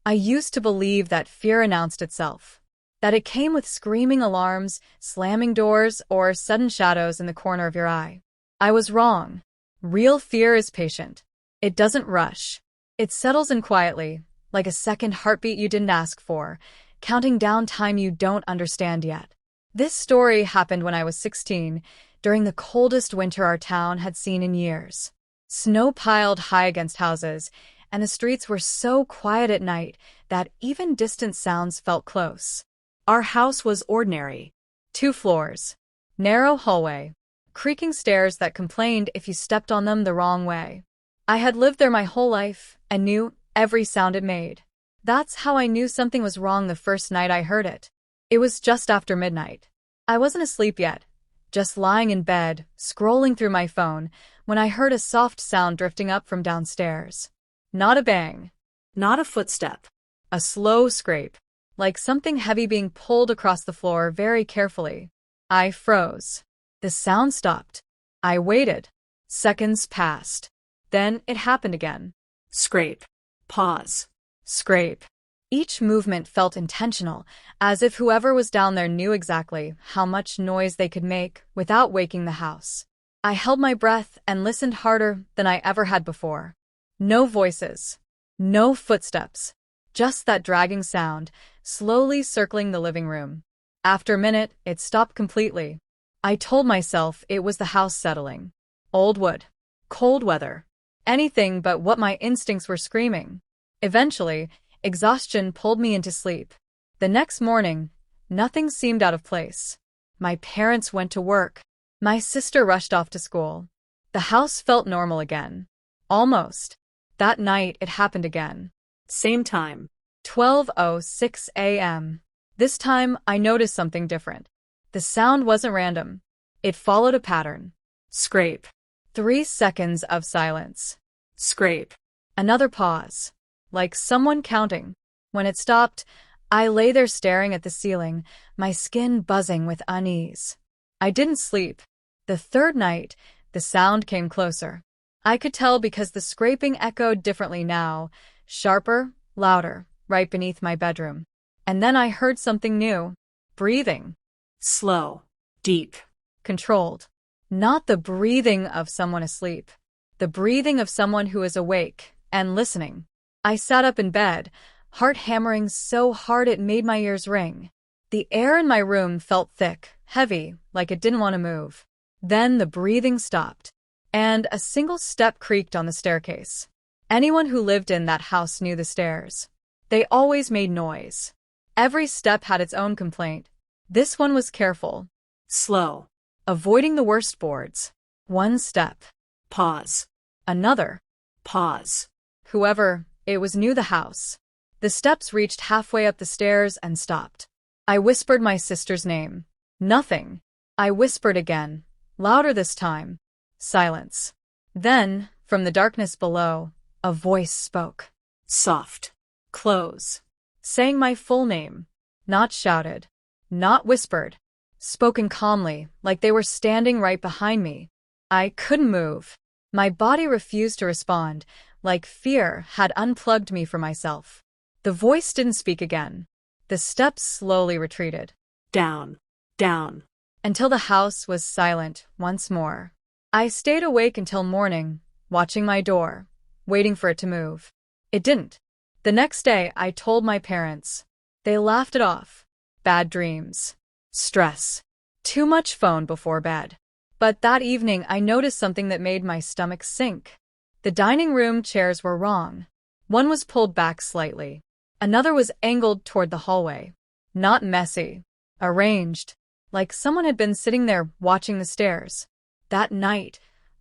I used to believe that fear announced itself, that it came with screaming alarms, slamming doors, or sudden shadows in the corner of your eye. I was wrong. Real fear is patient. It doesn't rush. It settles in quietly, like a second heartbeat you didn't ask for, counting down time you don't understand yet. This story happened when I was 16, during the coldest winter our town had seen in years. Snow piled high against houses, and the streets were so quiet at night that even distant sounds felt close. Our house was ordinary. 2 floors, narrow hallway, creaking stairs that complained if you stepped on them the wrong way. I had lived there my whole life and knew every sound it made. That's how I knew something was wrong the first night I heard it. It was just after midnight. I wasn't asleep yet, just lying in bed, scrolling through my phone, when I heard a soft sound drifting up from downstairs. Not a bang. Not a footstep. A slow scrape, like something heavy being pulled across the floor very carefully. I froze. The sound stopped. I waited. Seconds passed. Then it happened again. Scrape. Pause. Scrape. Each movement felt intentional, as if whoever was down there knew exactly how much noise they could make without waking the house. I held my breath and listened harder than I ever had before. No voices. No footsteps. Just that dragging sound, slowly circling the living room. After a minute, it stopped completely. I told myself it was the house settling. Old wood. Cold weather. Anything but what my instincts were screaming. Eventually, exhaustion pulled me into sleep. The next morning, nothing seemed out of place. My parents went to work. My sister rushed off to school. The house felt normal again. Almost. That night, it happened again. Same time. 12:06 a.m. This time, I noticed something different. The sound wasn't random. It followed a pattern. Scrape. 3 seconds of silence. Scrape. Another pause. Like someone counting. When it stopped, I lay there staring at the ceiling, my skin buzzing with unease. I didn't sleep. The third night, the sound came closer. I could tell because the scraping echoed differently now, sharper, louder, right beneath my bedroom. And then I heard something new. Breathing. Slow. Deep. Controlled. Not the breathing of someone asleep. The breathing of someone who is awake and listening. I sat up in bed, heart hammering so hard it made my ears ring. The air in my room felt thick, heavy, like it didn't want to move. Then the breathing stopped, and a single step creaked on the staircase. Anyone who lived in that house knew the stairs. They always made noise. Every step had its own complaint. This one was careful. Slow. Avoiding the worst boards. 1 step. Pause. Another. Pause. Whoever it was knew the house. The steps reached halfway up the stairs and stopped. I whispered my sister's name. Nothing. I whispered again, louder this time. Silence. Then, from the darkness below, a voice spoke. Soft. Close. Saying my full name. Not shouted. Not whispered. Spoken calmly, like they were standing right behind me. I couldn't move. My body refused to respond, like fear had unplugged me from myself. The voice didn't speak again. The steps slowly retreated. Down. Down. Until the house was silent once more. I stayed awake until morning, watching my door, waiting for it to move. It didn't. The next day, I told my parents. They laughed it off. Bad dreams. Stress. Too much phone before bed. But that evening, I noticed something that made my stomach sink. The dining room chairs were wrong. One was pulled back slightly. Another was angled toward the hallway. Not messy. Arranged. Like someone had been sitting there watching the stairs. That night,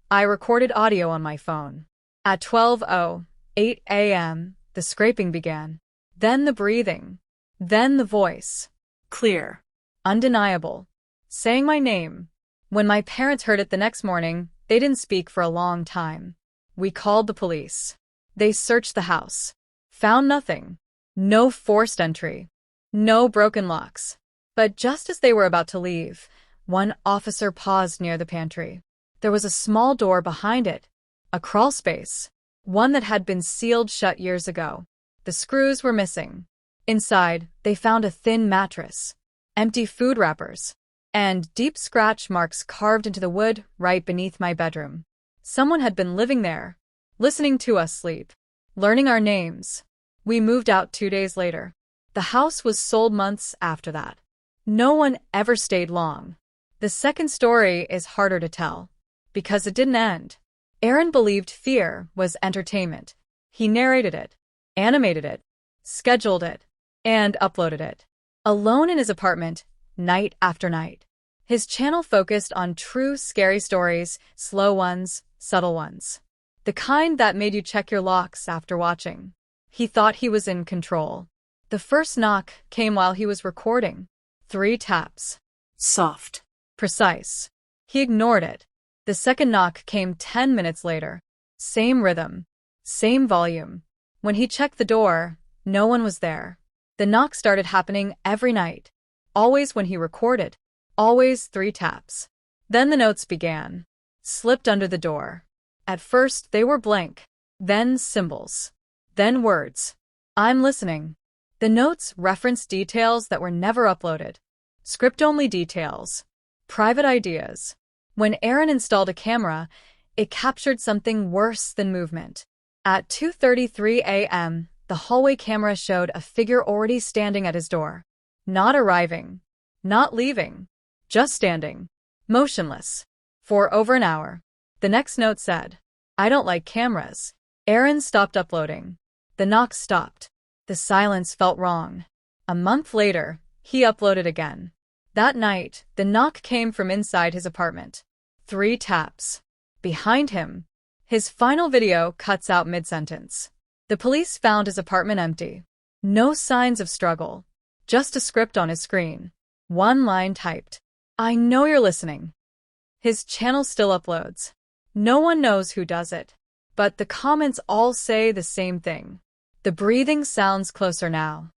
I recorded audio on my phone. At 12:08 a.m., the scraping began. Then the breathing. Then the voice. Clear. Undeniable. Saying my name. When my parents heard it the next morning, they didn't speak for a long time. We called the police. They searched the house. Found nothing. No forced entry. No broken locks. But just as they were about to leave, one officer paused near the pantry. There was a small door behind it. A crawl space. One that had been sealed shut years ago. The screws were missing. Inside, they found a thin mattress, empty food wrappers, and deep scratch marks carved into the wood right beneath my bedroom. Someone had been living there, listening to us sleep, learning our names. We moved out 2 days later. The house was sold months after that. No one ever stayed long. The second story is harder to tell, because it didn't end. Aaron believed fear was entertainment. He narrated it, animated it, scheduled it, and uploaded it. Alone in his apartment, night after night. His channel focused on true scary stories, slow ones, subtle ones. The kind that made you check your locks after watching. He thought he was in control. The first knock came while he was recording. 3 taps. Soft. Precise. He ignored it. The second knock came 10 minutes later. Same rhythm. Same volume. When he checked the door, no one was there. The knock started happening every night. Always when he recorded. Always 3 taps. Then the notes began. Slipped under the door. At first, they were blank. Then symbols. Then words. I'm listening. The notes referenced details that were never uploaded. Script-only details. Private ideas. When Aaron installed a camera, it captured something worse than movement. At 2:33 a.m., the hallway camera showed a figure already standing at his door. Not arriving. Not leaving. Just standing. Motionless. For over an hour. The next note said, I don't like cameras. Aaron stopped uploading. The knock stopped. The silence felt wrong. A month later, he uploaded again. That night, the knock came from inside his apartment. 3 taps. Behind him. His final video cuts out mid-sentence. The police found his apartment empty. No signs of struggle. Just a script on his screen. 1 line typed. I know you're listening. His channel still uploads. No one knows who does it. But the comments all say the same thing. The breathing sounds closer now.